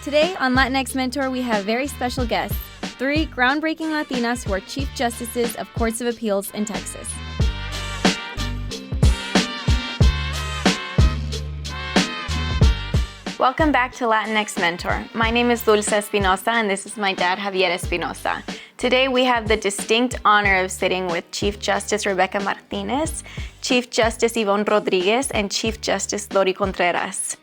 Today on Latinx Mentor, we have very special guests, 3 groundbreaking Latinas who are Chief Justices of Courts of Appeals in Texas. Welcome back to Latinx Mentor. My name is Dulce Espinosa, and this is my dad, Javier Espinosa. Today, we have the distinct honor of sitting with Chief Justice Rebeca Martinez, Chief Justice Yvonne Rodriguez, and Chief Justice Dori Contreras.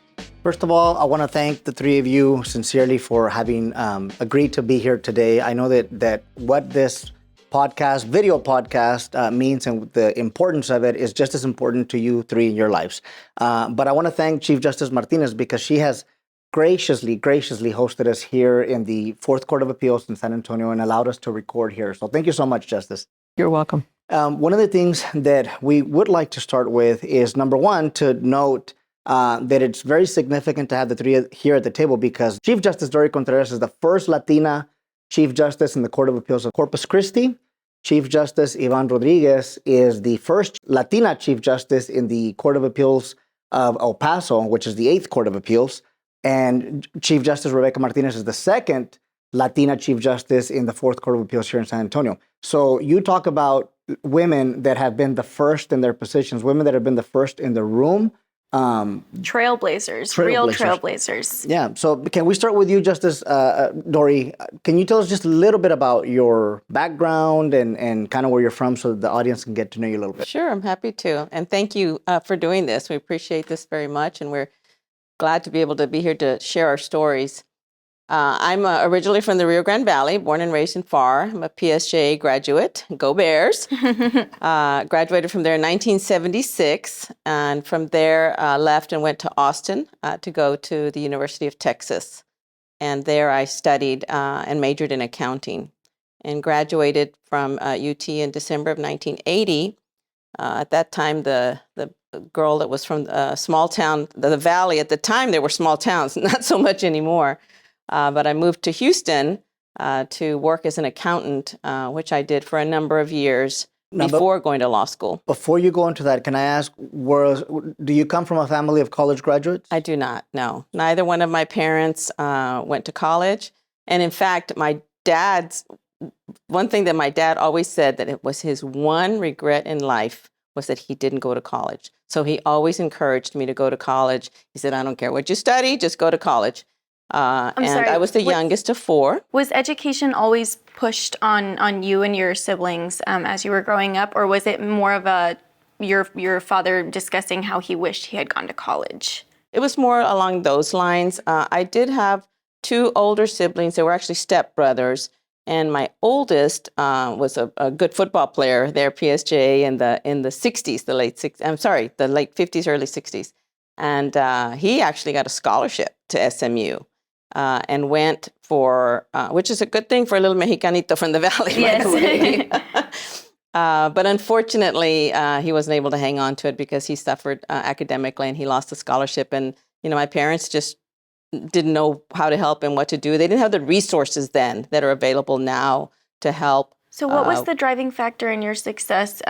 First of all, I want to thank the 3 of you sincerely for having agreed to be here today. I know that what this video podcast means and the importance of it is just as important to you 3 in your lives. But I want to thank Chief Justice Martinez because she has graciously hosted us here in the 4th Court of Appeals in San Antonio and allowed us to record here. So thank you so much, Justice. You're welcome. One of the things that we would like to start with is, number one, to note that it's very significant to have the 3 here at the table because Chief Justice Dori Contreras is the first Latina Chief Justice in the Court of Appeals of Corpus Christi. Chief Justice Yvonne Rodriguez is the first Latina Chief Justice in the Court of Appeals of El Paso, which is the 8th Court of Appeals. And Chief Justice Rebeca Martinez is the second Latina Chief Justice in the 4th Court of Appeals here in San Antonio. So you talk about women that have been the first in their positions, women that have been the first in the room. Trailblazers, real trailblazers. Yeah. So can we start with you, Justice Dori? Can you tell us just a little bit about your background and kind of where you're from so that the audience can get to know you a little bit? Sure, I'm happy to. And thank you for doing this. We appreciate this very much. And we're glad to be able to be here to share our stories. I'm originally from the Rio Grande Valley, born and raised in FAR. I'm a PSJ graduate. Go Bears. Graduated from there in 1976. And from there, left and went to Austin to go to the University of Texas. And there I studied and majored in accounting and graduated from UT in December of 1980. At that time, the girl that was from a small town, the Valley, at the time there were small towns, not so much anymore. But I moved to Houston to work as an accountant, which I did for a number of years before going to law school. Before you go into that, can I ask, do you come from a family of college graduates? I do not, no. Neither one of my parents went to college. And in fact, one thing that my dad always said that it was his one regret in life was that he didn't go to college. So he always encouraged me to go to college. He said, I don't care what you study, just go to college. I was the youngest of 4. Was education always pushed on you and your siblings as you were growing up, or was it more of your father discussing how he wished he had gone to college? It was more along those lines. I did have 2 older siblings that were actually stepbrothers, and my oldest was a good football player there, PSJ, in the 60s, the late 50s, early 60s. And he actually got a scholarship to SMU. And went for, which is a good thing for a little Mexicanito from the Valley, yes. By the way. But unfortunately, he wasn't able to hang on to it because he suffered academically and he lost the scholarship. And, my parents just didn't know how to help and what to do. They didn't have the resources then that are available now to help. So what was the driving factor in your success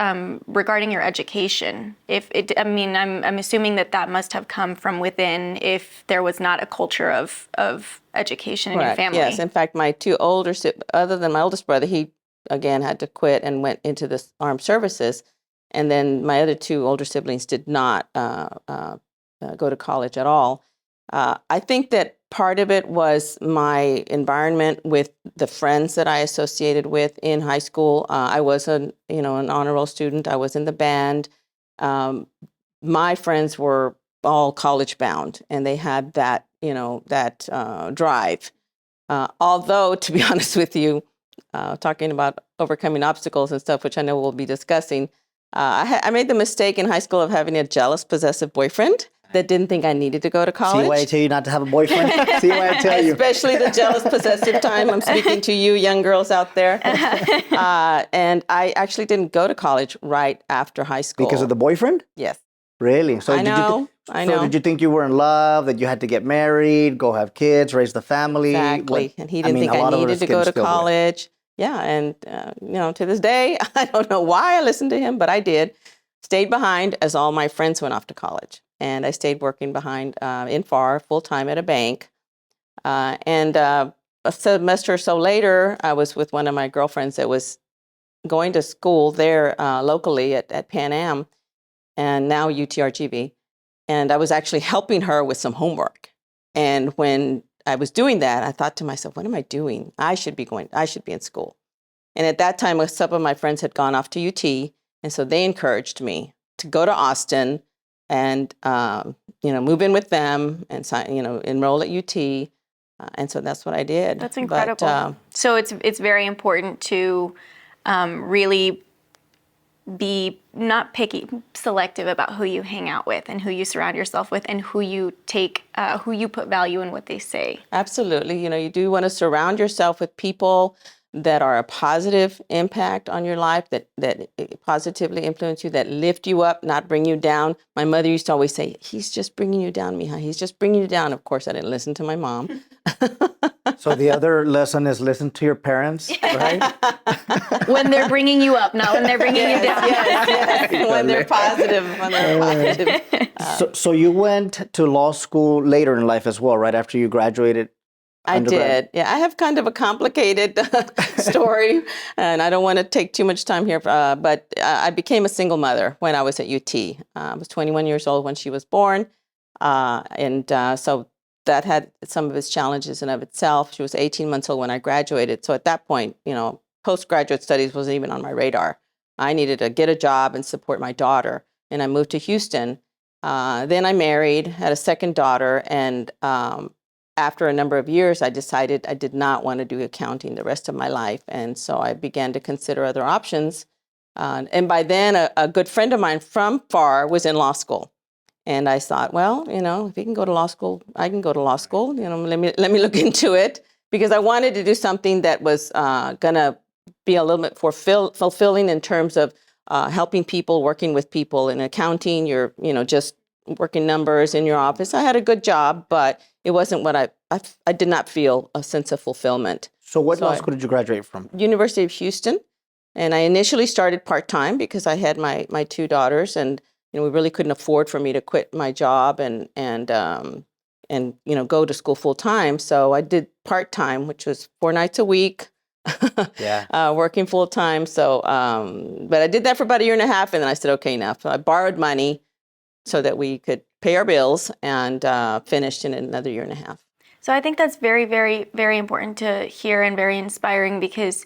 regarding your education? I'm assuming that must have come from within if there was not a culture of education in your family. Yes, in fact, my 2 other than my oldest brother, he again had to quit and went into the armed services. And then my other 2 older siblings did not go to college at all. I think that part of it was my environment with the friends that I associated with in high school. I was an honor roll student. I was in the band. My friends were all college bound, and they had that drive. Although, to be honest with you, talking about overcoming obstacles and stuff, which I know we'll be discussing, I made the mistake in high school of having a jealous, possessive boyfriend that didn't think I needed to go to college. See why I tell you not to have a boyfriend? See why I tell you? Especially the jealous, possessive time. I'm speaking to you young girls out there. And I actually didn't go to college right after high school. Because of the boyfriend? Yes. Really? So I know. So did you think you were in love, that you had to get married, go have kids, raise the family? Exactly. And he didn't think I needed to go to college. Yeah. And, to this day, I don't know why I listened to him, but I did. Stayed behind as all my friends went off to college. And I stayed working behind in FAR full-time at a bank. And a semester or so later, I was with one of my girlfriends that was going to school there locally at Pan Am, and now UTRGV. And I was actually helping her with some homework. And when I was doing that, I thought to myself, what am I doing? I should be in school. And at that time, some of my friends had gone off to UT. And so they encouraged me to go to Austin and, move in with them and enroll at UT. And so that's what I did. That's incredible. So it's very important to really be not picky, selective about who you hang out with and who you surround yourself with and who you put value in what they say. Absolutely. You do want to surround yourself with people that are a positive impact on your life, that positively influence you, that lift you up, not bring you down. My mother used to always say, he's just bringing you down, mija. He's just bringing you down. Of course, I didn't listen to my mom. So the other lesson is listen to your parents, right? When they're bringing you up, not when they're bringing you down. Yes. When they're positive. So you went to law school later in life as well, right after you graduated? I did. Yeah, I have kind of a complicated story, and I don't want to take too much time here, but I became a single mother when I was at UT. I was 21 years old when she was born, so that had some of its challenges in of itself. She was 18 months old when I graduated. So at that point, postgraduate studies wasn't even on my radar. I needed to get a job and support my daughter, and I moved to Houston. Then I married, had a second daughter, and after a number of years, I decided I did not want to do accounting the rest of my life. And so I began to consider other options. And by then, a good friend of mine from FAR was in law school. And I thought, well, if he can go to law school, I can go to law school. Let me look into it, because I wanted to do something that was going to be a little bit fulfilling in terms of helping people, working with people. In accounting, you're, just working numbers in your office. I had a good job, but it wasn't what I did not feel a sense of fulfillment. So what law school did you graduate from? University of Houston. And I initially started part-time because I had my two daughters, and we really couldn't afford for me to quit my job and go to school full-time. So I did part-time, which was 4 nights a week, working full-time. So, but I did that for about a year and a half, and then I said, okay, enough. So I borrowed money so that we could pay our bills, and finished in another year and a half. So I think that's very, very, very important to hear and very inspiring, because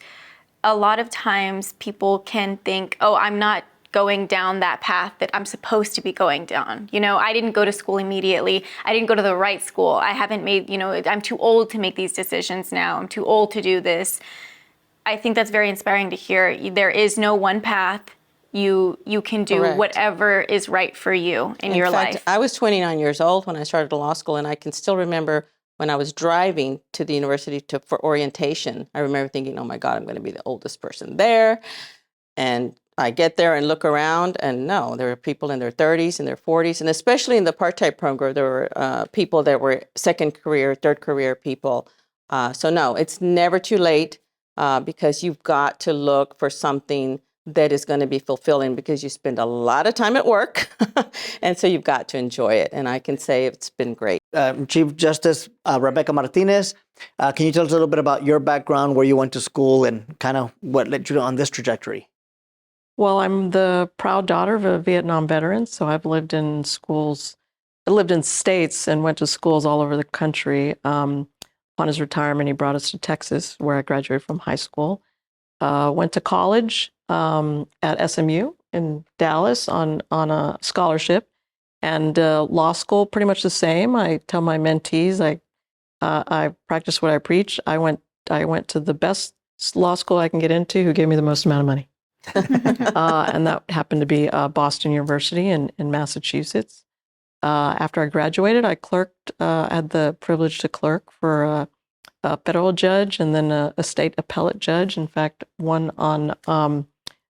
a lot of times people can think, oh, I'm not going down that path that I'm supposed to be going down. I didn't go to school immediately. I didn't go to the right school. I haven't made, I'm too old to make these decisions now. I'm too old to do this. I think that's very inspiring to hear. There is no one path. You can do Correct. Whatever is right for you in your fact, life. I was 29 years old when I started law school, and I can still remember when I was driving to the university for orientation. I remember thinking, oh my God, I'm going to be the oldest person there. And I get there and look around, and no, there were people in their 30s and their 40s, and especially in the part-time program, there were people that were second career, third career people. So no, it's never too late, because you've got to look for something that is going to be fulfilling, because you spend a lot of time at work, and so you've got to enjoy it. And I can say it's been great. Chief Justice Rebeca Martinez, can you tell us a little bit about your background, where you went to school, and kind of what led you on this trajectory? Well, I'm the proud daughter of a Vietnam veteran, so I've lived in schools. I lived in states and went to schools all over the country. Upon his retirement, he brought us to Texas, where I graduated from high school. Went to college at SMU in Dallas on a scholarship, and law school pretty much the same. I tell my mentees I practice what I preach. I went to the best law school I can get into, who gave me the most amount of money. And that happened to be Boston University in Massachusetts. After I graduated, I clerked, had the privilege to clerk for a federal judge and then a state appellate judge. In fact, one on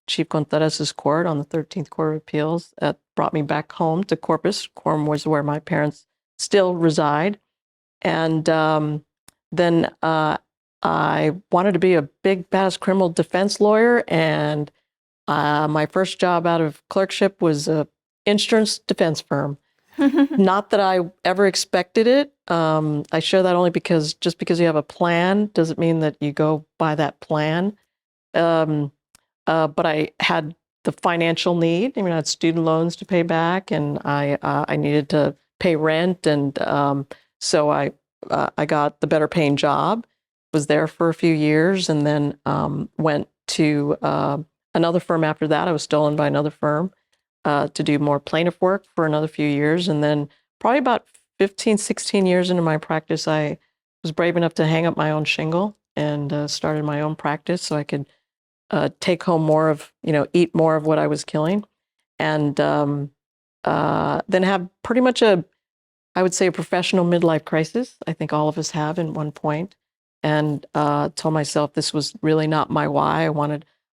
Chief Contreras' court on the 13th Court of Appeals that brought me back home to Corpus. Corpus was where my parents still reside. And then I wanted to be a big, badass criminal defense lawyer, and my first job out of clerkship was an insurance defense firm. Not that I ever expected it. I share that only because just because you have a plan doesn't mean that you go by that plan. But I had the financial need. I mean, I had student loans to pay back, and I needed to pay rent, and so I got the better paying job. Was there for a few years, and then went to another firm after that. I was stolen by another firm to do more plaintiff work for another few years, and then probably about 15, 16 years into my practice, I was brave enough to hang up my own shingle and started my own practice so I could take home more of, eat more of what I was killing. And then have pretty much I would say, a professional midlife crisis. I think all of us have in one point. And told myself this was really not my why.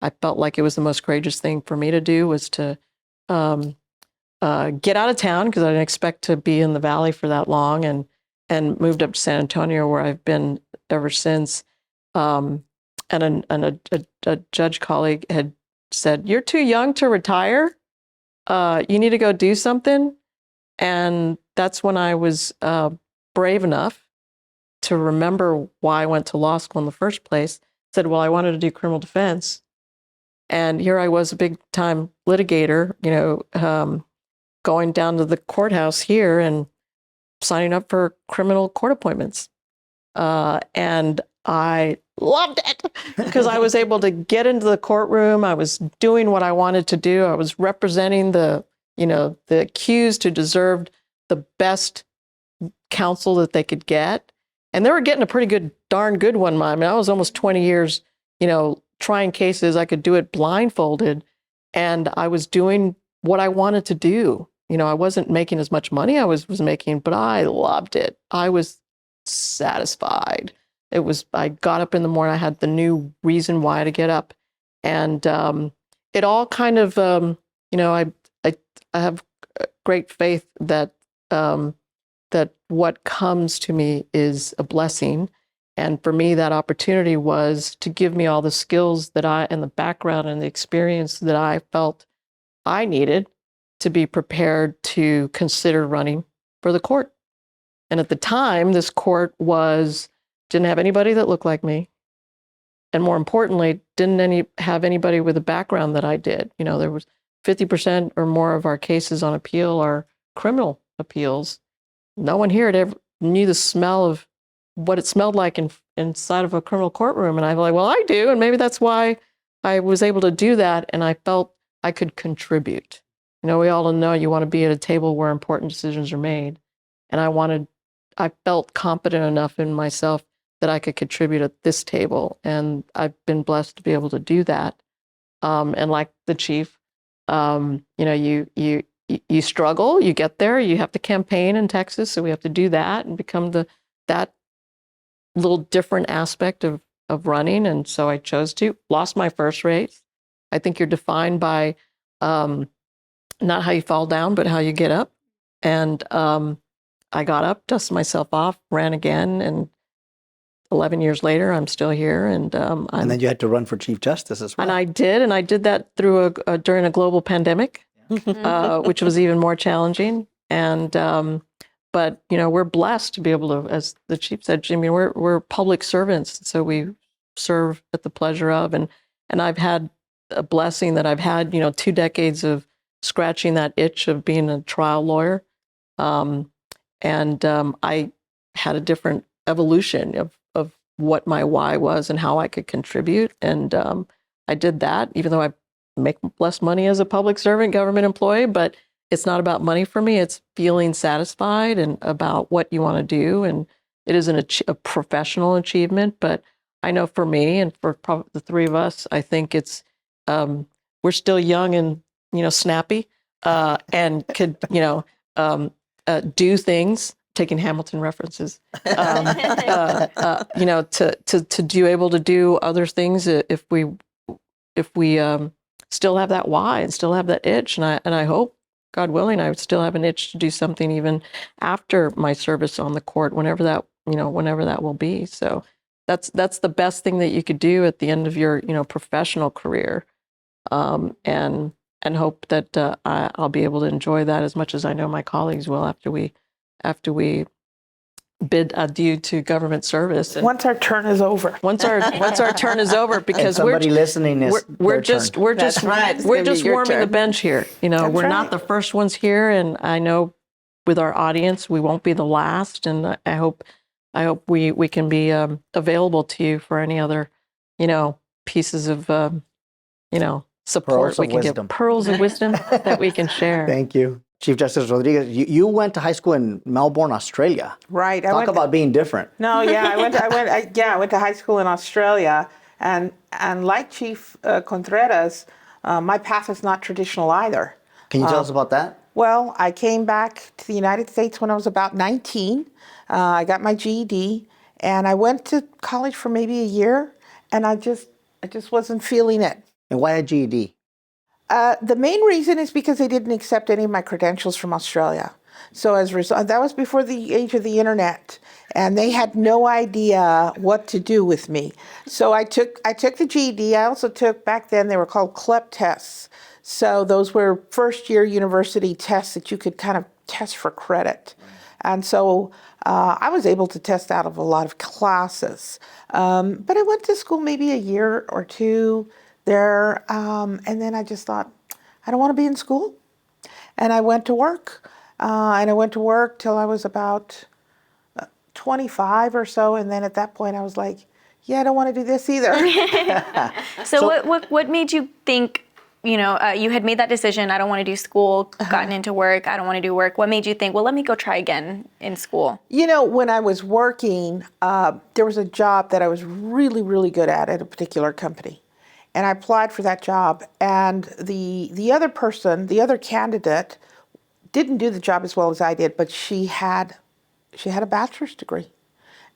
I felt like it was the most courageous thing for me to do was to get out of town because I didn't expect to be in the Valley for that long, and moved up to San Antonio where I've been ever since. And a judge colleague had said, "You're too young to retire. You need to go do something." And that's when I was brave enough to remember why I went to law school in the first place. Said, well, I wanted to do criminal defense. And here I was, a big time litigator, going down to the courthouse here and signing up for criminal court appointments. And I loved it because I was able to get into the courtroom. I was doing what I wanted to do. I was representing the accused who deserved the best counsel that they could get. And they were getting a pretty darn good one. I mean, I was almost 20 years, trying cases. I could do it blindfolded, and I was doing what I wanted to do. I wasn't making as much money I was making, but I loved it. I was satisfied. I got up in the morning. I had the new reason why to get up, and it all kind of, I have great faith that that what comes to me is a blessing. And for me, that opportunity was to give me all the skills and the background and the experience that I felt I needed to be prepared to consider running for the court. And at the time, this court didn't have anybody that looked like me. And more importantly, didn't have anybody with a background that I did. There was 50% or more of our cases on appeal are criminal appeals. No one here had ever knew the smell of what it smelled like inside of a criminal courtroom. And I was like, well, I do. And maybe that's why I was able to do that. And I felt I could contribute. We all know you want to be at a table where important decisions are made. And I felt confident enough in myself that I could contribute at this table. And I've been blessed to be able to do that. And like the chief, you struggle, you get there, you have to campaign in Texas. So we have to do that and become that little different aspect of running. And so I chose to, lost my first race. I think you're defined by not how you fall down, but how you get up. And I got up, dusted myself off, ran again, and 11 years later, I'm still here. And then you had to run for Chief Justice as well. And I did that through during a global pandemic, which was even more challenging. And but we're blessed to be able to, as the chief said, Jimmy, we're public servants, so we serve at the pleasure of. And I've had a blessing that I've had 2 decades of scratching that itch of being a trial lawyer, and I had a different evolution of what my why was and how I could contribute. And I did that, even though I make less money as a public servant, government employee, but it's not about money for me. It's feeling satisfied and about what you want to do. And it is a professional achievement, but I know for me and for probably the three of us, I think it's, we're still young and, snappy, and could, do things, taking Hamilton references, to do able to do other things if we still have that why and still have that itch. And I hope, God willing, I would still have an itch to do something even after my service on the court, whenever that will be. So that's the best thing that you could do at the end of your, professional career. And hope that I'll be able to enjoy that as much as I know my colleagues will after we bid adieu to government service. And Once our turn is over. once our turn is over, And because somebody listening is we're their just turn. we're just That's right. It's we're gonna be just your warming the turn. bench here. You know, That's we're right. not the first ones here, and I know with our audience we won't be the last. And I hope we can be available to you for any other, pieces of support Pearls of we can wisdom. give, pearls of wisdom that we can share. Thank you. Chief Justice Rodriguez, you went to high school in Melbourne, Australia. Right. Talk about being different. No, yeah, I went to high school in Australia, and like Chief Contreras, my path is not traditional either. Can you tell us about that? Well, I came back to the United States when I was about 19. I got my GED, and I went to college for maybe a year, and I just wasn't feeling it. And why a GED? The main reason is because they didn't accept any of my credentials from Australia. So as a result, that was before the age of the internet, and they had no idea what to do with me. So I took the GED. I also took, back then they were called CLEP tests. So those were first year university tests that you could kind of test for credit. And so I was able to test out of a lot of classes. But I went to school maybe a year or two there, and then I just thought, I don't want to be in school. And I went to work. And I went to work till I was about 25 or so. And then at that point, I was like, yeah, I don't want to do this either. So what made you think, you had made that decision, I don't want to do school, gotten into work, I don't want to do work. What made you think, well, let me go try again in school? When I was working, there was a job that I was really, really good at a particular company. And I applied for that job. And the other person, the other candidate, didn't do the job as well as I did, but she had a bachelor's degree.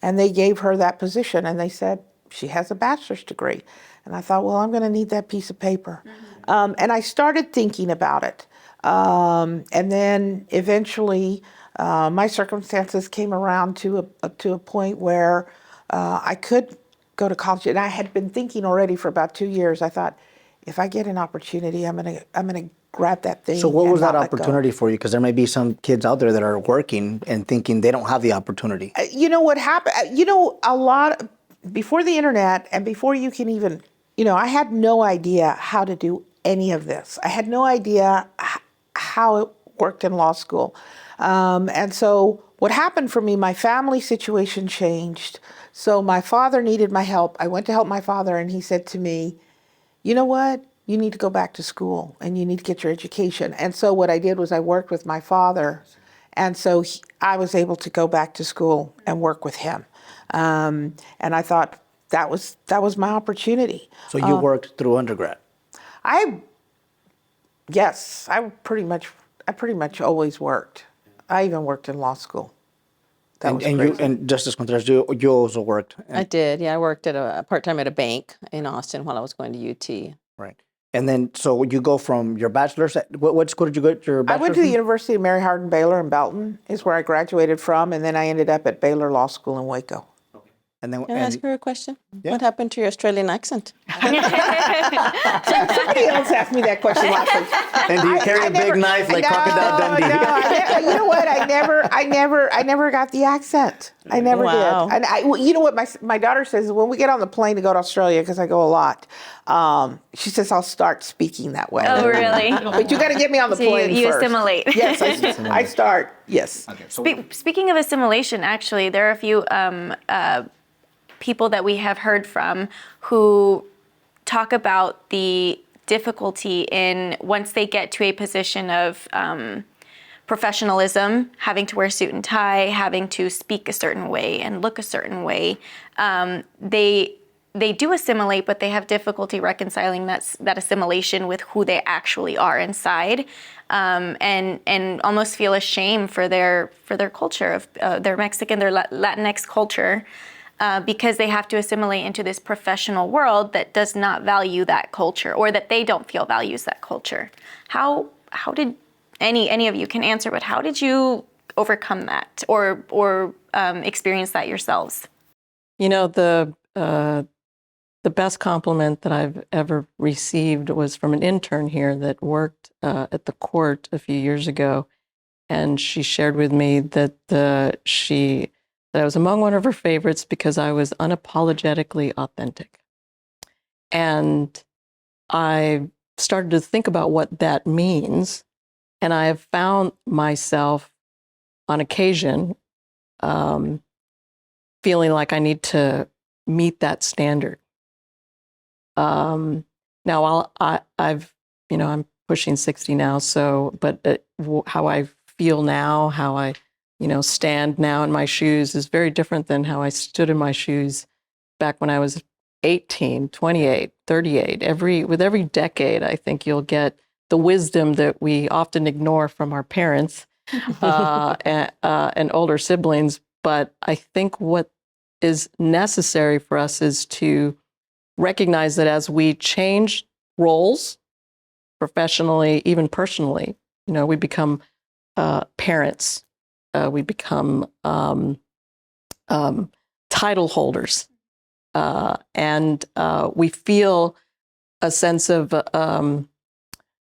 And they gave her that position, and they said, she has a bachelor's degree. And I thought, well, I'm going to need that piece of paper. Mm-hmm. And I started thinking about it. And then eventually, my circumstances came around to a point where I could go to college. And I had been thinking already for about 2 years. I thought, if I get an opportunity, I'm gonna grab that thing. So what was that not let go. opportunity for you? Because there may be some kids out there that are working and thinking they don't have the opportunity. What happened? A lot before the internet and before you can even, I had no idea how to do any of this. I had no idea how it worked in law school. And so what happened for me, my family situation changed. So my father needed my help. I went to help my father, and he said to me, you know what? You need to go back to school and you need to get your education. And so what I did was I worked with my father. And so I was able to go back to school and work with him. And I thought that was my opportunity. So you worked through undergrad? Yes, I pretty much always worked. I even worked in law school. And Justice Contreras, you also worked. I did. Yeah, I worked at a part-time at a bank in Austin while I was going to UT. Right. And then, so you go from your bachelor's, what school did you go to your bachelor's? I went to the University of Mary Hardin Baylor in Belton, is where I graduated from, and then I ended up at Baylor Law School in Waco. And then, Can I ask you a question? Yeah. What happened to your Australian accent? Somebody else asked me that question last week. and do you carry a big knife like Crocodile Dundee? No, you know what? I never got the accent. I never Wow. did. And you know what? My daughter says when we get on the plane to go to Australia, because I go a lot. She says I'll start speaking that way. Oh, really? But you got to get me on the So plane you first. assimilate. Yes, I start. Yes. Okay, so Speaking of assimilation, actually, there are a few people that we have heard from who talk about the difficulty in, once they get to a position of professionalism, having to wear a suit and tie, having to speak a certain way and look a certain way, they do assimilate, but they have difficulty reconciling that assimilation with who they actually are inside, and almost feel ashamed for their culture of their Mexican, their Latinx culture, because they have to assimilate into this professional world that does not value that culture, or that they don't feel values that culture. How did any of you can answer, but how did you overcome that or experience that yourselves? The best compliment that I've ever received was from an intern here that worked at the court a few years ago. And she shared with me that she that I was among one of her favorites because I was unapologetically authentic. And I started to think about what that means. And I have found myself on occasion feeling like I need to meet that standard. Now I'm pushing 60 now, so, but how I feel now, how I, stand now in my shoes is very different than how I stood in my shoes back when I was 18, 28, 38. With every decade, I think you'll get the wisdom that we often ignore from our parents and older siblings. But I think what is necessary for us is to recognize that as we change roles, professionally, even personally, we become parents, we become title holders, and we feel a sense of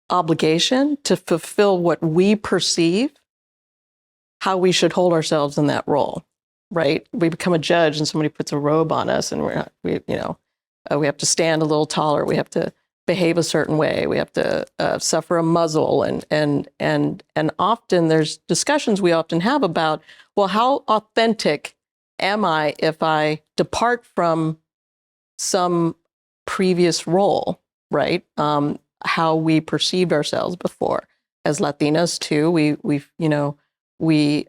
obligation to fulfill what we perceive how we should hold ourselves in that role, right? We become a judge and somebody puts a robe on us and we have to stand a little taller. We have to behave a certain way. We have to suffer a muzzle. And often there's discussions we often have about, well, how authentic am I if I depart from some previous role, right? How we perceived ourselves before. As Latinas too, we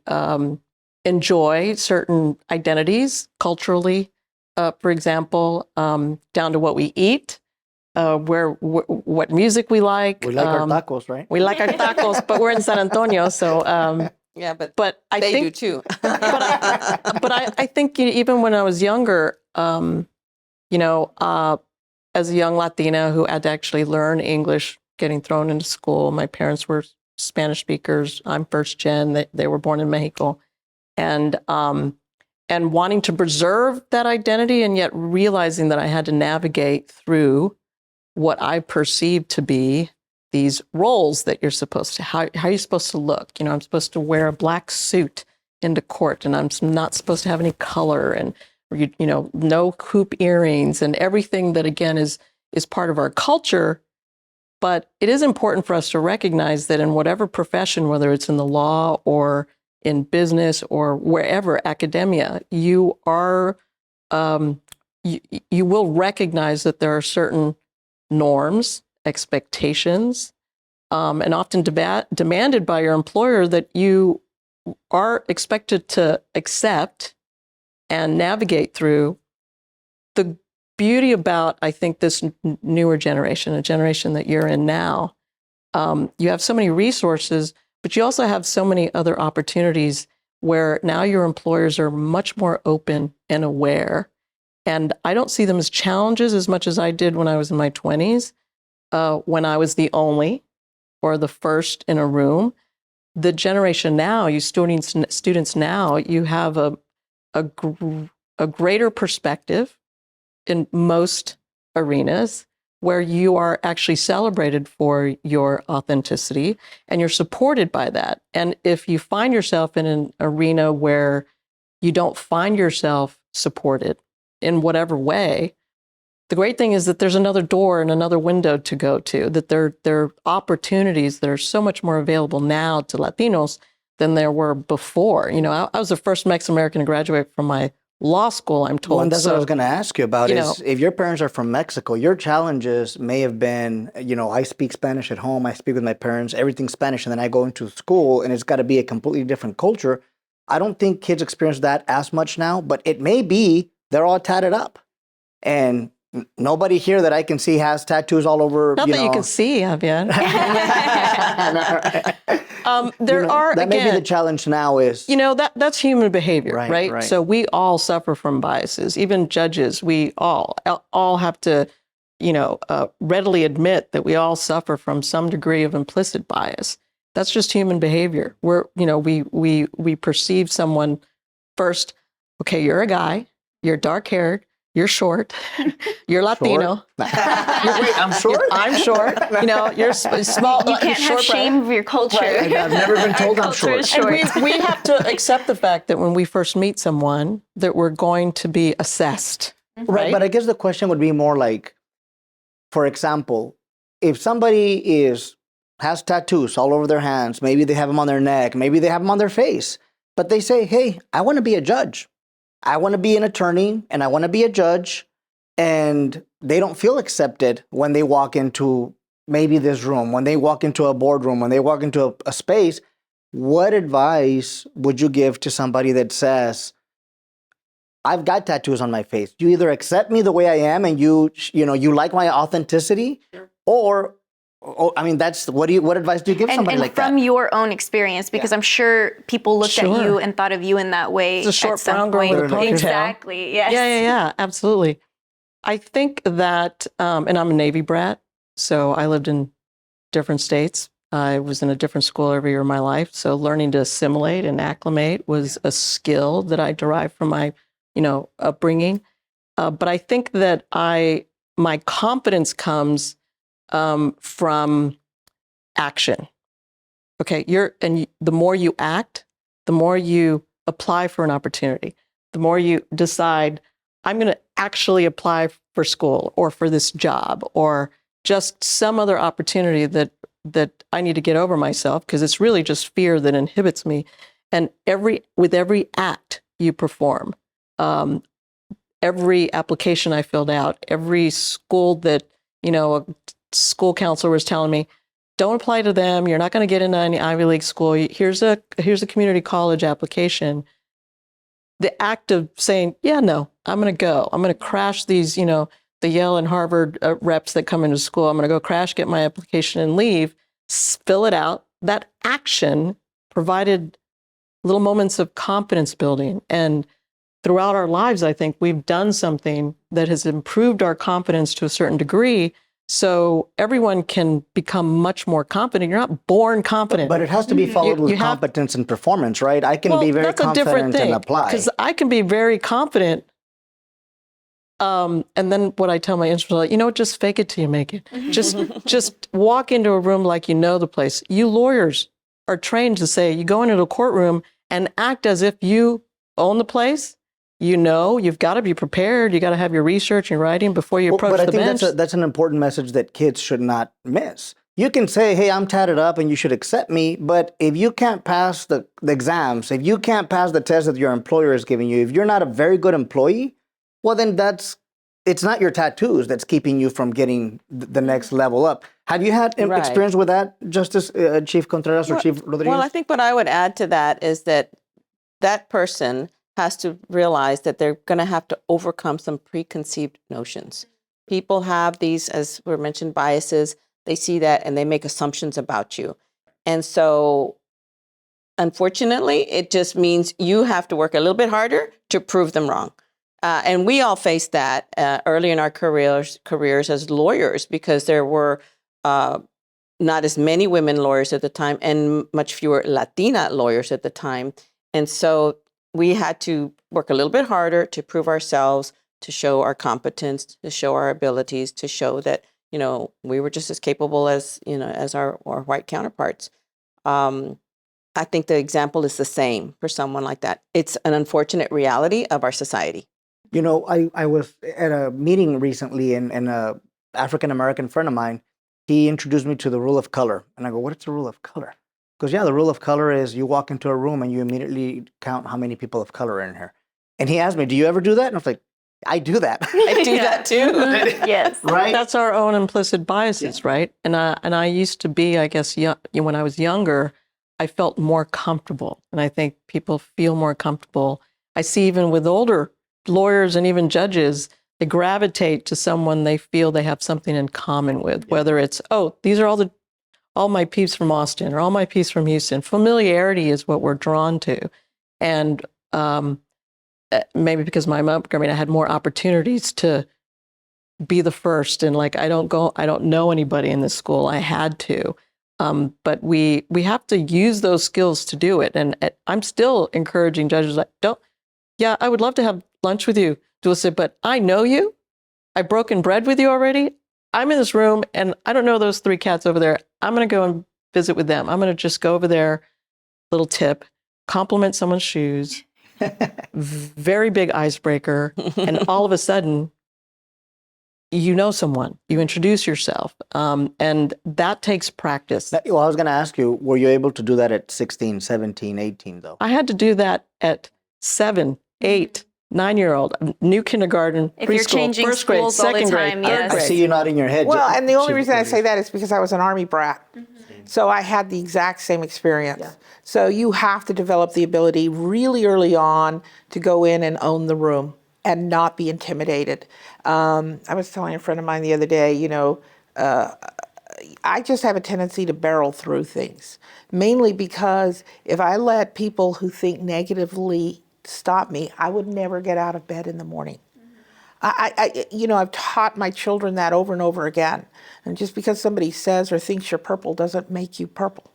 enjoy certain identities culturally, for example, down to what we eat, what music we like. We like our tacos, right? We like our tacos, but we're in San Antonio, so Yeah, but I they think do too. but I think even when I was younger, as a young Latina who had to actually learn English, getting thrown into school, my parents were Spanish speakers. I'm first gen. They were born in Mexico, and wanting to preserve that identity, and yet realizing that I had to navigate through what I perceived to be these roles that you're supposed to. How are you supposed to look? I'm supposed to wear a black suit into court, and I'm not supposed to have any color, and no hoop earrings, and everything that again is part of our culture. But it is important for us to recognize that in whatever profession, whether it's in the law or in business or wherever, academia, you are you will recognize that there are certain norms, expectations, and often demanded by your employer that you are expected to accept and navigate through. The beauty about, I think, this newer generation, a generation that you're in now, you have so many resources, but you also have so many other opportunities where now your employers are much more open and aware. And I don't see them as challenges as much as I did when I was in my 20s, when I was the only or the first in a room. The generation now, you students now, you have a greater perspective in most arenas where you are actually celebrated for your authenticity and you're supported by that. And if you find yourself in an arena where you don't find yourself supported in whatever way, the great thing is that there's another door and another window to go to, that there are opportunities that are so much more available now to Latinos than there were before. I was the first Mexican-American to graduate from my law school, I'm told. Well, and that's what I was going to ask you about is if your parents are from Mexico, your challenges may have been, I speak Spanish at home, I speak with my parents, everything's Spanish, and then I go into school and it's got to be a completely different culture. I don't think kids experience that as much now, but it may be they're all tatted up. And nobody here that I can see has tattoos all over. Not that you can see, Javier. That may be the challenge now is... that's human behavior, right? So we all suffer from biases. Even judges, we all have to, readily admit that we all suffer from some degree of implicit bias. That's just human behavior. We perceive someone first, okay, you're a guy, you're dark-haired, you're short, you're Latino. Wait, I'm short? I'm short. You know, you're small. You can't have shame of your culture. Right, I've never been told I'm Culture is short. And we have to accept the fact that when we first meet someone, that we're going to be assessed. Right, but I guess the question would be more like, for example, if somebody has tattoos all over their hands, maybe they have them on their neck, maybe they have them on their face, but they say, hey, I want to be a judge. I want to be an attorney and I want to be a judge. And they don't feel accepted when they walk into maybe this room, when they walk into a boardroom, when they walk into a space. What advice would you give to somebody that says, I've got tattoos on my face. You either accept me the way I am and you like my authenticity, or I mean, what advice do you give somebody like that? And from your own experience, because I'm sure people looked at you and thought of you in that way. It's a short brown girl with a ponytail. Exactly, yes. Yeah, absolutely. I think that, and I'm a Navy brat, so I lived in different states. I was in a different school every year of my life. So learning to assimilate and acclimate was a skill that I derived from my, upbringing. But I think that my confidence comes from action. Okay, the more you act, the more you apply for an opportunity, the more you decide, I'm going to actually apply for school or for this job or just some other opportunity that I need to get over myself, because it's really just fear that inhibits me. And with every act you perform, every application I filled out, every school that, a school counselor was telling me, don't apply to them. You're not going to get into any Ivy League school. Here's a community college application. The act of saying, yeah, no, I'm going to go. I'm going to crash these, the Yale and Harvard reps that come into school. I'm going to go crash, get my application and leave, fill it out. That action provided little moments of confidence building. And throughout our lives, I think we've done something that has improved our confidence to a certain degree. So everyone can become much more confident. You're not born confident. But it has to be followed with competence and performance, right? I can be very confident and apply. Because I can be very confident. And then what I tell my instructor, just fake it till you make it. Just walk into a room like you know the place. You lawyers are trained to say, you go into a courtroom and act as if you own the place. You've got to be prepared. You got to have your research and writing before you approach the bench. But I think that's an important message that kids should not miss. You can say, hey, I'm tatted up and you should accept me. But if you can't pass the exams, if you can't pass the test that your employer is giving you, if you're not a very good employee, well, then it's not your tattoos that's keeping you from getting the next level up. Have you had experience with that, Justice Chief Contreras or Chief Rodriguez? Well, I think what I would add to that is that person has to realize that they're going to have to overcome some preconceived notions. People have these, as were mentioned, biases. They see that and they make assumptions about you. And so, unfortunately, it just means you have to work a little bit harder to prove them wrong. And we all faced that early in our careers as lawyers, because there were not as many women lawyers at the time and much fewer Latina lawyers at the time. And so we had to work a little bit harder to prove ourselves, to show our competence, to show our abilities, to show that, we were just as capable as our white counterparts. I think the example is the same for someone like that. It's an unfortunate reality of our society. I was at a meeting recently and an African-American friend of mine, he introduced me to the rule of color. And I go, what is the rule of color? Because the rule of color is you walk into a room and you immediately count how many people of color are in here. And he asked me, do you ever do that? And I was like, I do that. I do that too. Yes. Right? That's our own implicit biases, right? And I used to be, I guess, when I was younger, I felt more comfortable. And I think people feel more comfortable. I see even with older lawyers and even judges, they gravitate to someone they feel they have something in common with, whether it's, these are all my peeps from Austin or all my peeps from Houston. Familiarity is what we're drawn to. And maybe because I had more opportunities to be the first. And I don't know anybody in this school. I had to. But we have to use those skills to do it. And I'm still encouraging judges I would love to have lunch with you Dula said, but I know you. I've broken bread with you already. I'm in this room and I don't know those 3 cats over there. I'm going to go and visit with them. I'm going to just go over there, little tip, compliment someone's shoes, very big icebreaker. And all of a sudden, you know someone, you introduce yourself. And that takes practice. Well, I was going to ask you, were you able to do that at 16, 17, 18 though? I had to do that at 7, 8, 9-year-old, new kindergarten, If you're preschool, changing first grade, schools all the second grade, time, third yes. I grade. see you nodding your head. Well, and the only Chief reason I Rodriguez. say that is because I was an Army brat. So I had the exact same experience. So you have to develop the ability really early on to go in and own the room and not be intimidated. I was telling a friend of mine the other day, I just have a tendency to barrel through things, mainly because if I let people who think negatively stop me, I would never get out of bed in the morning. I've taught my children that over and over again. And just because somebody says or thinks you're purple doesn't make you purple.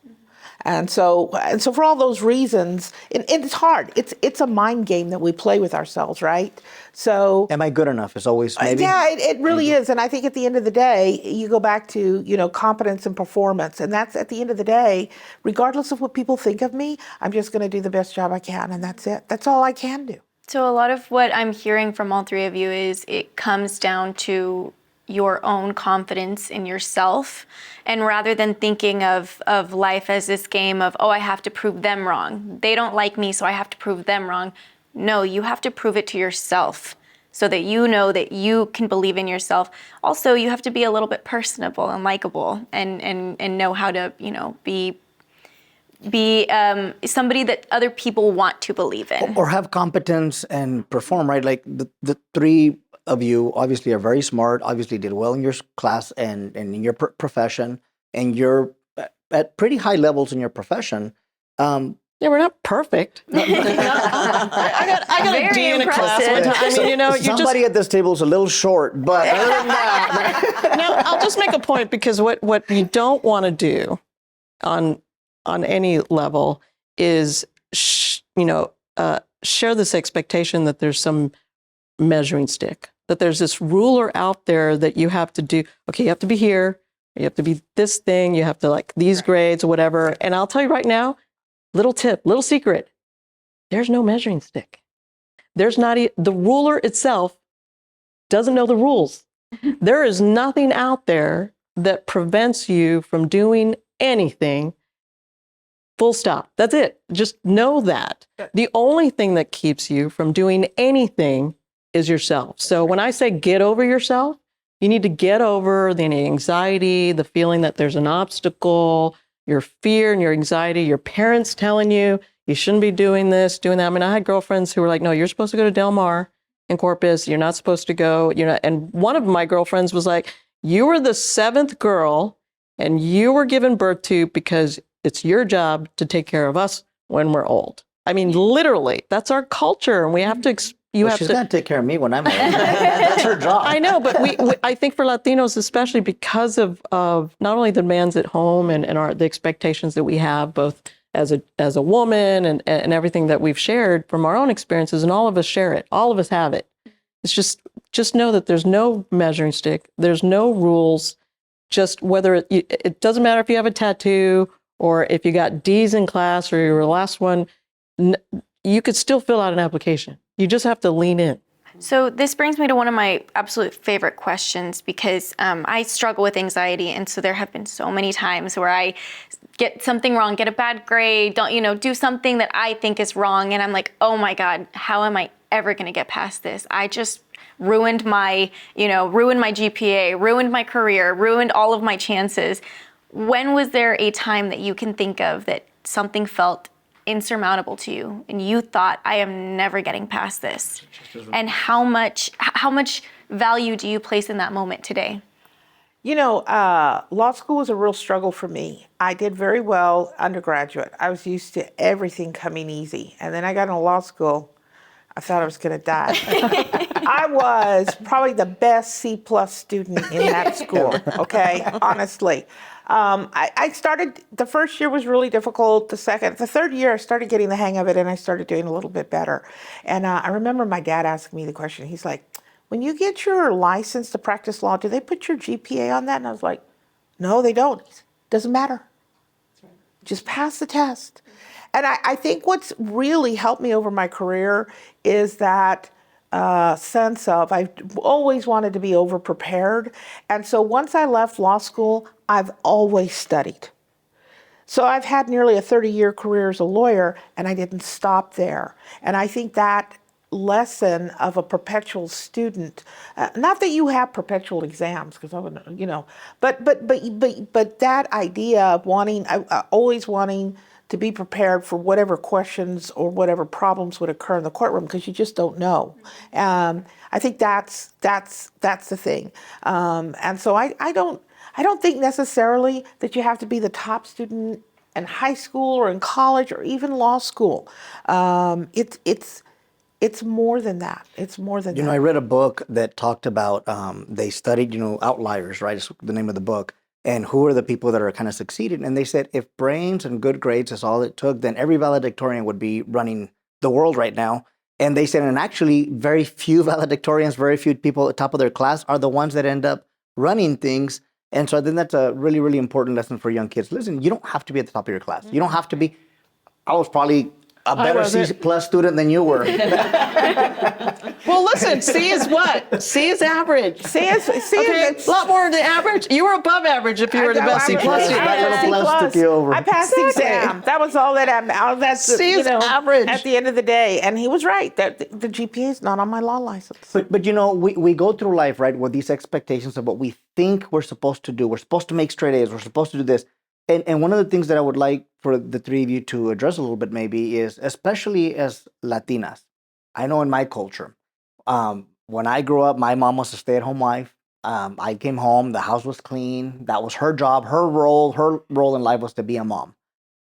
And so for all those reasons, it's hard. It's a mind game that we play with ourselves, right? So Am I good enough? Is always maybe. yeah, it really is. And I think at the end of the day, you go back to, competence and performance. And that's at the end of the day, regardless of what people think of me, I'm just going to do the best job I can. And that's it. That's all I can do. So a lot of what I'm hearing from all 3 of you is it comes down to your own confidence in yourself. And rather than thinking of life as this game of, I have to prove them wrong. They don't like me, so I have to prove them wrong. No, you have to prove it to yourself so that you know that you can believe in yourself. Also, you have to be a little bit personable and likable and know how to, be somebody that other people want to believe in. Or have competence and perform, right? Like the 3 of you obviously are very smart, obviously did well in your class and in your profession, and you're at pretty high levels in your profession. Yeah, we're not perfect. I got a D in a class one time. Somebody at this table is a little short, but other than that. No, I'll just make a point because what you don't want to do on any level is share this expectation that there's some measuring stick, that there's this ruler out there that you have to do. Okay, you have to be here, you have to be this thing, you have to like these grades or whatever. And I'll tell you right now, little tip, little secret, there's no measuring stick. There's not the ruler itself doesn't know the rules. There is nothing out there that prevents you from doing anything. Full stop. That's it. Just know that. The only thing that keeps you from doing anything is yourself. So when I say get over yourself, you need to get over the anxiety, the feeling that there's an obstacle, your fear and your anxiety, your parents telling you you shouldn't be doing this, doing that. I mean, I had girlfriends who were like, no, you're supposed to go to Del Mar in Corpus. You're not supposed to go. And one of my girlfriends was like, you were the 7th girl and you were given birth to because it's your job to take care of us when we're old. I mean, literally, that's our culture. And we have to, she's going to take care of me when I'm old. That's her job. I know, but I think for Latinos, especially because of not only the demands at home and the expectations that we have, both as a woman and everything that we've shared from our own experiences, and all of us share it. All of us have it. It's just know that there's no measuring stick. There's no rules. Just whether it doesn't matter if you have a tattoo or if you got D's in class or you were the last one, you could still fill out an application. You just have to lean in. So this brings me to one of my absolute favorite questions because I struggle with anxiety. And so there have been so many times where I get something wrong, get a bad grade, do something that I think is wrong. And I'm like, oh my God, how am I ever going to get past this? I just ruined my GPA, ruined my career, ruined all of my chances. When was there a time that you can think of that something felt insurmountable to you and you thought, I am never getting past this? And how much value do you place in that moment today? Law school was a real struggle for me. I did very well undergraduate. I was used to everything coming easy. And then I got into law school. I thought I was going to die. I was probably the best C+ student in that school, okay, honestly. I started, the first year was really difficult. The third year, I started getting the hang of it and I started doing a little bit better. And I remember my dad asking me the question. He's like, when you get your license to practice law, do they put your GPA on that? And I was like, no, they don't. Doesn't matter. Just pass the test. And I think what's really helped me over my career is that sense of I've always wanted to be over prepared. And so once I left law school, I've always studied. So I've had nearly a 30-year career as a lawyer, and I didn't stop there. And I think that lesson of a perpetual student, not that you have perpetual exams, because I wouldn't, but that idea of always wanting to be prepared for whatever questions or whatever problems would occur in the courtroom, because you just don't know. I think that's the thing. And so I don't think necessarily that you have to be the top student in high school or in college or even law school. It's more than that. It's more than that. I read a book that talked about, they studied, outliers, right? It's the name of the book. And who are the people that are kind of succeeded? And they said if brains and good grades is all it took, then every valedictorian would be running the world right now. And they said, and actually very few valedictorians, very few people at the top of their class are the ones that end up running things. And so I think that's a really, really important lesson for young kids. Listen, you don't have to be at the top of your class. You don't have to be. I was probably a better C+ student than you were. Well, listen, C is what? C is average. C is a lot more than average. You were above average if you were the best C+ student. I passed the exam. That was all that happened. That's C is average at the end of the day. And he was right. That the GPA is not on my law license. But we go through life, right, with these expectations of what we think we're supposed to do. We're supposed to make straight A's. We're supposed to do this. And one of the things that I would like for the three of you to address a little bit maybe is, especially as Latinas, I know in my culture, when I grew up, my mom was a stay-at-home wife. I came home, the house was clean. That was her job, her role in life was to be a mom.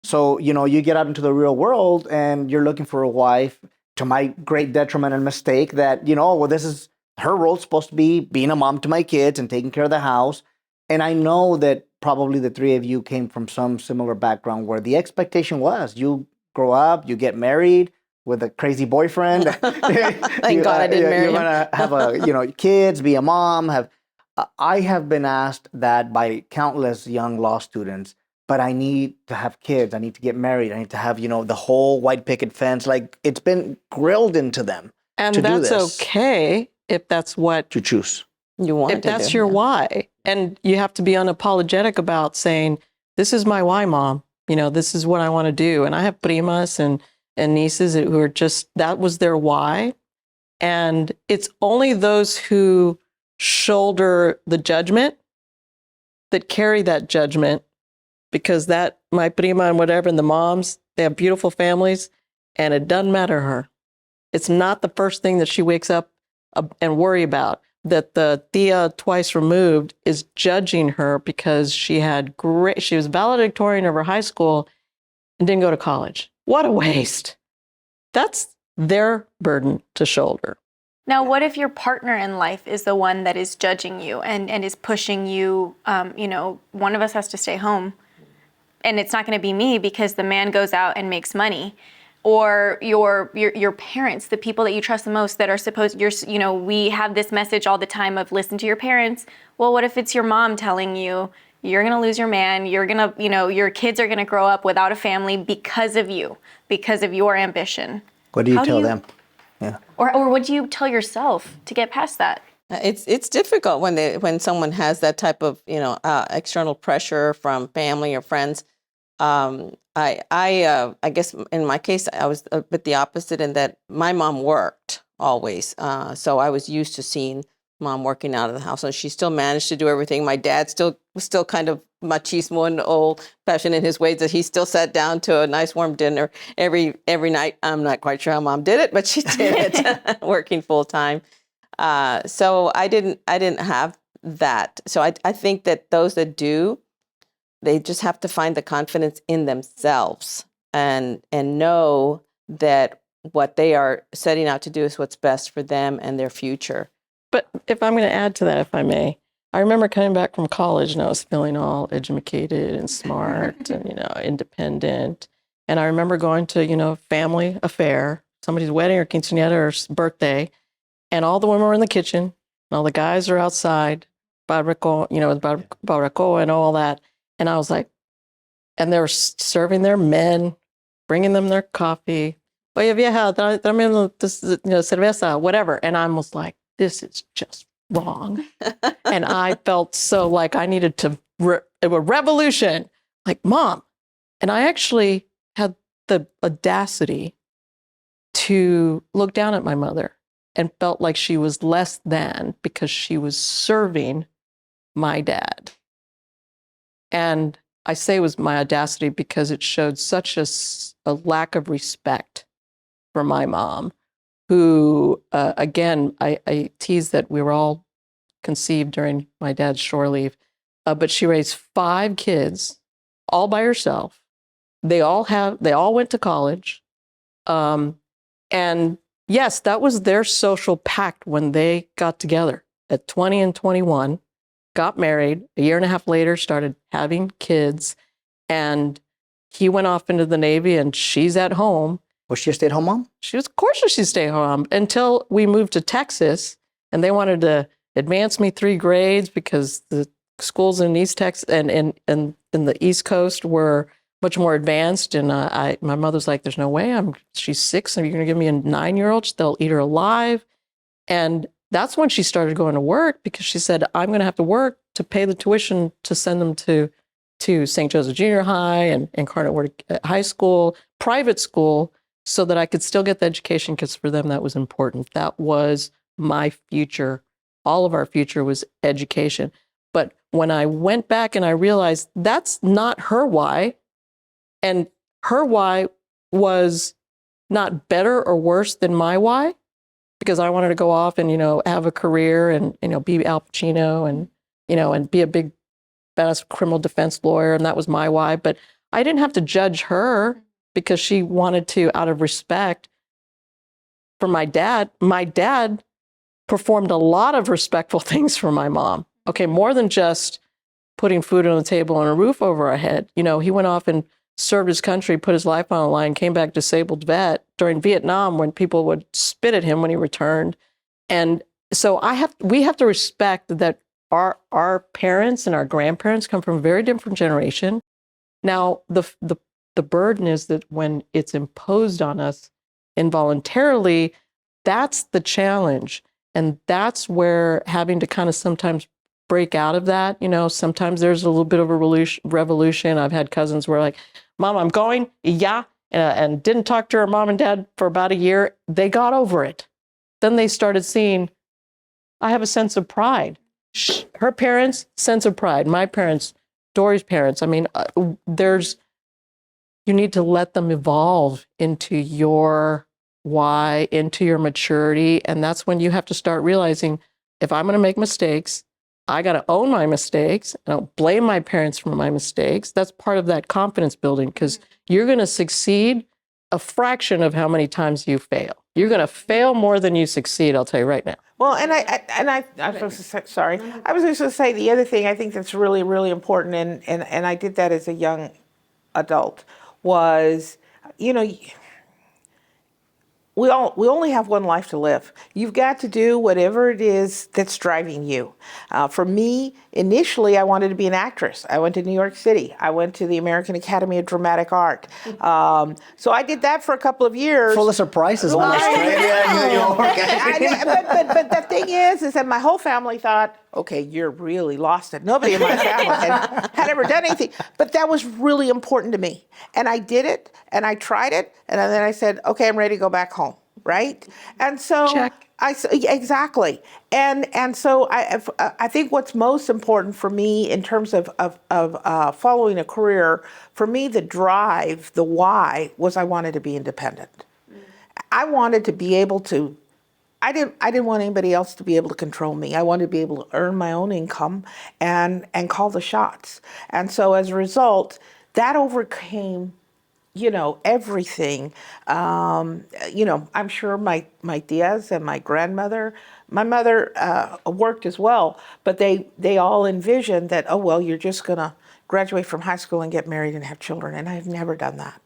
So, you get out into the real world and you're looking for a wife, to my great detriment and mistake, that, this is her role, supposed to be being a mom to my kids and taking care of the house. And I know that probably the three of you came from some similar background where the expectation was you grow up, you get married with a crazy boyfriend. Thank God I didn't marry him. You're gonna have kids, be a mom. I have been asked that by countless young law students. But I need to have kids. I need to get married. I need to have the whole white picket fence. Like, it's been grilled into them. And to do that's this. Okay if that's what You choose. You want if that's your why. And you have to be unapologetic about saying, this is my why, Mom. This is what I want to do. And I have primas and nieces who are just, that was their why. And it's only those who shoulder the judgment that carry that judgment, because that, my prima and whatever, and the moms, they have beautiful families, and it doesn't matter to her. It's not the first thing that she wakes up and worry about, that the tia twice removed is judging her because she was valedictorian of her high school and didn't go to college. What a waste. That's their burden to shoulder. Now, what if your partner in life is the one that is judging you and is pushing you, one of us has to stay home, and it's not going to be me because the man goes out and makes money. Or your parents, the people that you trust the most, that are supposed, we have this message all the time of listen to your parents. Well, what if it's your mom telling you, you're going to lose your man, you're going to, your kids are going to grow up without a family because of you, because of your ambition? What do you tell them? Yeah. Or what do you tell yourself to get past that? It's difficult when someone has that type of external pressure from family or friends. I guess in my case, I was a bit the opposite in that my mom worked always. So I was used to seeing Mom working out of the house, and she still managed to do everything. My dad was still kind of machismo and old-fashioned in his ways, that he still sat down to a nice warm dinner every night. I'm not quite sure how Mom did it, but she did it, working full time. So I didn't have that. So I think that those that do, they just have to find the confidence in themselves and know that what they are setting out to do is what's best for them and their future. But if I'm going to add to that, if I may, I remember coming back from college and I was feeling all educated and smart and, independent. And I remember going to, family affair, somebody's wedding or quinceañera or birthday, and all the women were in the kitchen and all the guys are outside, barbacoa, barbacoa and all that. And I was like, and they were serving their men, bringing them their coffee. Oye, vieja, dame cerveza, whatever. And I was like, this is just wrong. And I felt so like I needed to, a revolution, like, Mom. And I actually had the audacity to look down at my mother and felt like she was less than because she was serving my dad. And I say it was my audacity because it showed such a lack of respect for my mom, who, again, I tease that we were all conceived during my dad's shore leave, but she raised 5 kids all by herself. They all went to college. And yes, that was their social pact when they got together at 20 and 21, got married. A year and a half later, started having kids. And he went off into the Navy and she's at home. Was she a stay-at-home mom? Of course she stayed home until we moved to Texas, and they wanted to advance me 3 grades because the schools in East Texas and in the East Coast were much more advanced. And my mother's like, "There's no way. She's 6, and you're going to give me a 9-year-old? They'll eat her alive." And that's when she started going to work because she said, "I'm going to have to work to pay the tuition to send them to St. Joseph Junior High and Incarnate Word High School, private school, so that I could still get the education because for them that was important." That was my future. All of our future was education. But when I went back and I realized that's not her why, and her why was not better or worse than my why, because I wanted to go off and, have a career and, be Al Pacino and, and be a big badass criminal defense lawyer. And that was my why. But I didn't have to judge her because she wanted to, out of respect for my dad. My dad performed a lot of respectful things for my mom. Okay, more than just putting food on the table and a roof over our head. He went off and served his country, put his life on the line, came back disabled vet during Vietnam when people would spit at him when he returned. And so we have to respect that our parents and our grandparents come from a very different generation. Now, the burden is that when it's imposed on us involuntarily, that's the challenge. And that's where having to kind of sometimes break out of that, sometimes there's a little bit of a revolution. I've had cousins where like, "Mom, I'm going, yeah," and didn't talk to her mom and dad for about a year. They got over it. Then they started seeing, I have a sense of pride. Her parents, sense of pride. My parents, Dori's parents. I mean, you need to let them evolve into your why, into your maturity. And that's when you have to start realizing, if I'm going to make mistakes, I got to own my mistakes. I don't blame my parents for my mistakes. That's part of that confidence building, because you're going to succeed a fraction of how many times you fail. You're going to fail more than you succeed, I'll tell you right now. Well, and I was supposed to say, sorry. I was just going to say the other thing I think that's really, really important, and I did that as a young adult, was, we only have one life to live. You've got to do whatever it is that's driving you. For me, initially, I wanted to be an actress. I went to New York City. I went to the American Academy of Dramatic Art. So I did that for a couple of years. Full of surprises, one Australia, New York. But the thing is that my whole family thought, okay, you're really lost it. Nobody in my family had ever done anything. But that was really important to me. And I did it, and I tried it, and then I said, okay, I'm ready to go back home, right? And so Check. Exactly. And so I think what's most important for me in terms of following a career, for me, the drive, the why, was I wanted to be independent. I wanted to be able to, I didn't want anybody else to be able to control me. I wanted to be able to earn my own income and call the shots. And so as a result, that overcame everything. I'm sure my tias and my grandmother, my mother worked as well, but they all envisioned that, oh, well, you're just going to graduate from high school and get married and have children. And I've never done that.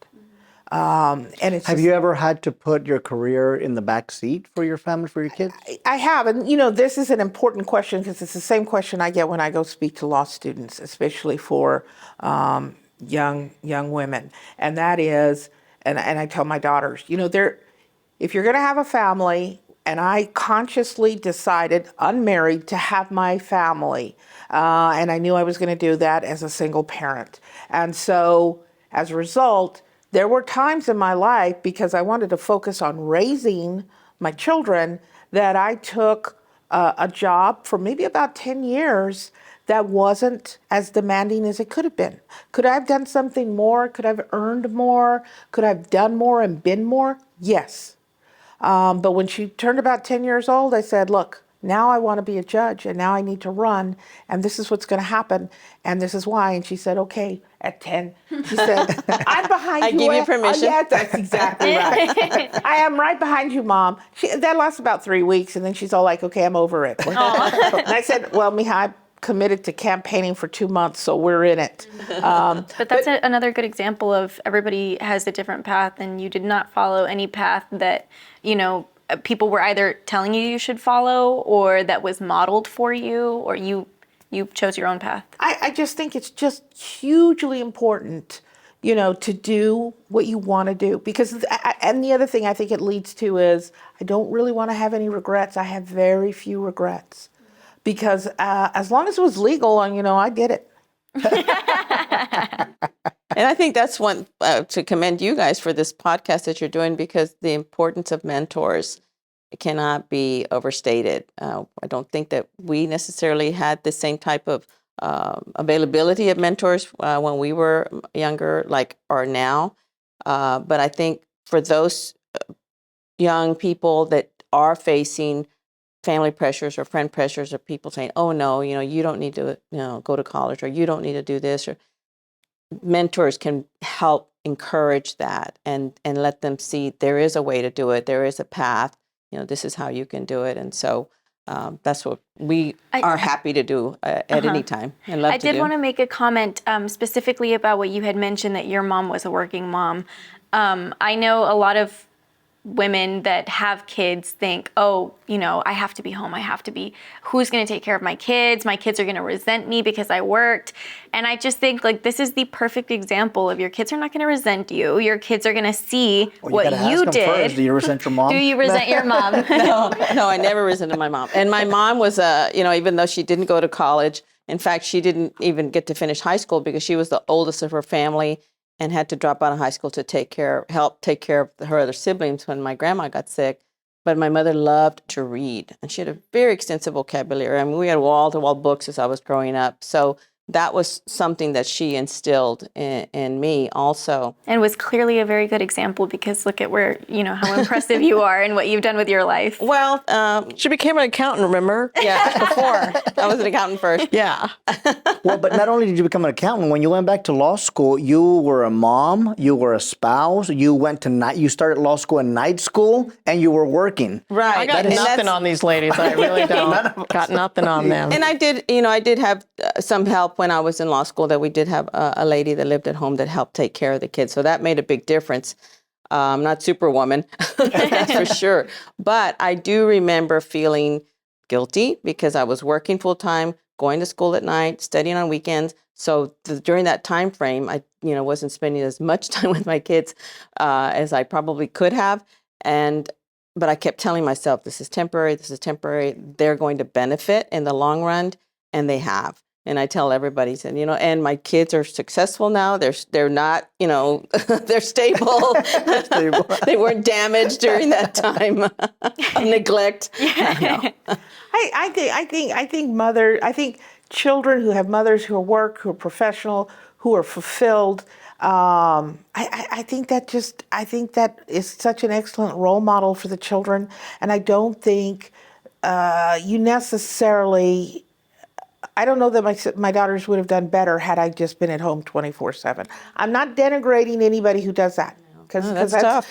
And it's Have you ever had to put your career in the back seat for your family, for your kids? I have, and this is an important question because it's the same question I get when I go speak to law students, especially for young women, and that is, and I tell my daughters, if you're going to have a family, and I consciously decided, unmarried, to have my family, and I knew I was going to do that as a single parent, and so as a result, there were times in my life, because I wanted to focus on raising my children, that I took a job for maybe about 10 years that wasn't as demanding as it could have been. Could I have done something more? Could I have earned more? Could I have done more and been more? Yes. But when she turned about 10 years old, I said, look, now I want to be a judge, and now I need to run, and this is what's going to happen, and this is why. And she said, okay, at 10. She said, I'm behind you. I give you permission. Oh, yes, that's exactly right. I am right behind you, Mom. That lasts about 3 weeks, and then she's all like, okay, I'm over it. And I said, well, Mija, I committed to campaigning for 2 months, so we're in it. But that's another good example of everybody has a different path, and you did not follow any path that, people were either telling you should follow, or that was modeled for you, or you chose your own path. I just think it's just hugely important, to do what you want to do. Because, and the other thing I think it leads to is, I don't really want to have any regrets. I have very few regrets. Because as long as it was legal, I did it. And I think that's one to commend you guys for this podcast that you're doing, because the importance of mentors cannot be overstated. I don't think that we necessarily had the same type of availability of mentors when we were younger, like are now. But I think for those young people that are facing family pressures or friend pressures, or people saying, oh no, you don't need to go to college, or you don't need to do this, or mentors can help encourage that and let them see there is a way to do it. There is a path. This is how you can do it. And so that's what we are happy to do at any time. And love I to do. did want to make a comment specifically about what you had mentioned, that your mom was a working mom. I know a lot of women that have kids think, oh, I have to be home. Who's going to take care of my kids? My kids are going to resent me because I worked. And I just think this is the perfect example of, your kids are not going to resent you. Your kids are going to see what you did. First. Do you resent your mom? Do you resent your mom? No, I never resented my mom. And my mom was, even though she didn't go to college, in fact, she didn't even get to finish high school because she was the oldest of her family and had to drop out of high school to help take care of her other siblings when my grandma got sick. But my mother loved to read, and she had a very extensive vocabulary. I mean, we had wall-to-wall books as I was growing up. So that was something that she instilled in me also. And was clearly a very good example, because look at where, how impressive you are and what you've done with your life. Well, She became an accountant, remember? yeah, before. I was an accountant first. Yeah. Well, but not only did you become an accountant, when you went back to law school, you were a mom, you were a spouse, you started law school in night school, and you were working. Right. I got nothing on these ladies. I really don't. Got nothing on them. And I did have some help when I was in law school, that we did have a lady that lived at home that helped take care of the kids. So that made a big difference. I'm not Superwoman, that's for sure. But I do remember feeling guilty because I was working full time, going to school at night, studying on weekends. So during that time frame, I wasn't spending as much time with my kids as I probably could have. But I kept telling myself, this is temporary. They're going to benefit in the long run, and they have. And I tell everybody, and my kids are successful now. They're not, they're stable. They weren't damaged during that time of neglect. Yeah. I think children who have mothers who work, who are professional, who are fulfilled. I think that is such an excellent role model for the children. And I don't think you necessarily I don't know that my daughters would have done better had I just been at home 24/7. I'm not denigrating anybody who does that, because that's tough.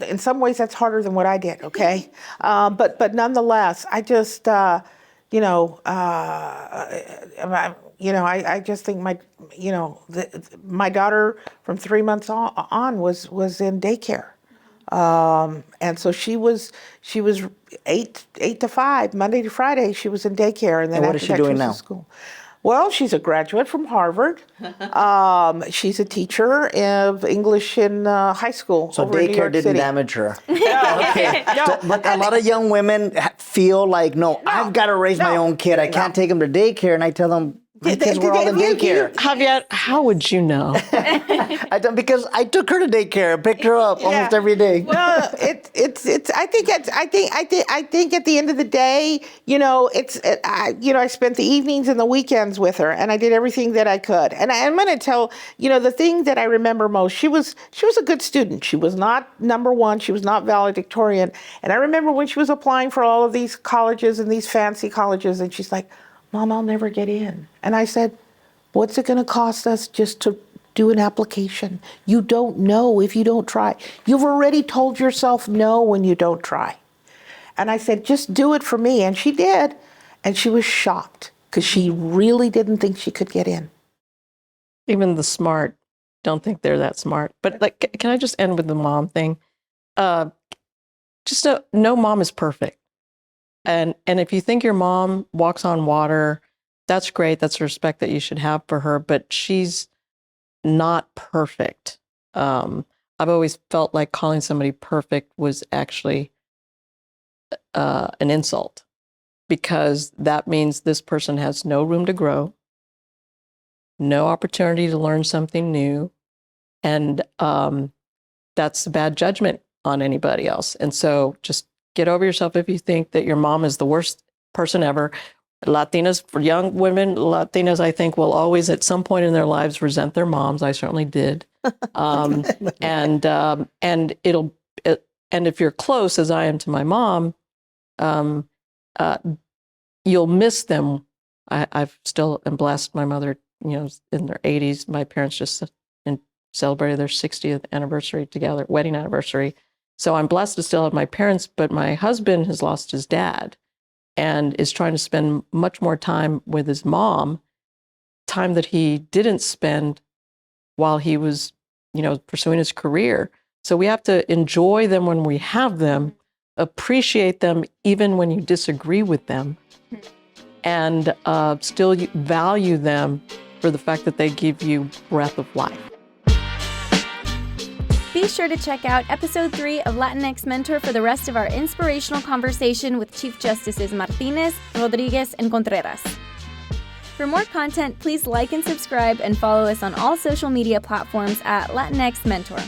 in some ways that's harder than what I did. Okay, but nonetheless, I just I just think my daughter from 3 months on was in daycare. And so she was 8 to 5, Monday to Friday. She was in daycare, and then And what after is she that, doing was in now? school. Well, she's a graduate from Harvard. She's a teacher of English in high school. So over in New daycare York didn't City. damage her. No, But a lot of young women feel like, no, I've got to raise my own kid. I can't take him to daycare. And I tell them, my kids were all in daycare. Javier, how would you know? Because I took her to daycare, picked her up almost every day. Well, I think at the end of the day, I spent the evenings and the weekends with her, and I did everything that I could. And I'm going to tell, the thing that I remember most, she was a good student. She was not number one. She was not valedictorian. And I remember when she was applying for all of these colleges and these fancy colleges, and she's like, Mom, I'll never get in. And I said, what's it going to cost us just to do an application? You don't know if you don't try. You've already told yourself no when you don't try. And I said, just do it for me. And she did. And she was shocked because she really didn't think she could get in. Even the smart don't think they're that smart. But can I just end with the mom thing? Just no mom is perfect. And if you think your mom walks on water, that's great. That's the respect that you should have for her. But she's not perfect. I've always felt like calling somebody perfect was actually an insult, because that means this person has no room to grow, no opportunity to learn something new, and that's a bad judgment on anybody else. And so just get over yourself if you think that your mom is the worst person ever. Latinas, for young women, Latinas, I think, will always at some point in their lives resent their moms. I certainly did. And if you're close, as I am to my mom, you'll miss them. I've still am blessed. My mother, in their 80s. My parents just celebrated their 60th anniversary together, wedding anniversary. So I'm blessed to still have my parents, but my husband has lost his dad and is trying to spend much more time with his mom, time that he didn't spend while he was, pursuing his career. So we have to enjoy them when we have them, appreciate them even when you disagree with them, and still value them for the fact that they give you breath of life. Be sure to check out episode 3 of LatinX Mentor for the rest of our inspirational conversation with Chief Justices Martinez, Rodriguez, and Contreras. For more content, please like and subscribe and follow us on all social media platforms at LatinX Mentor.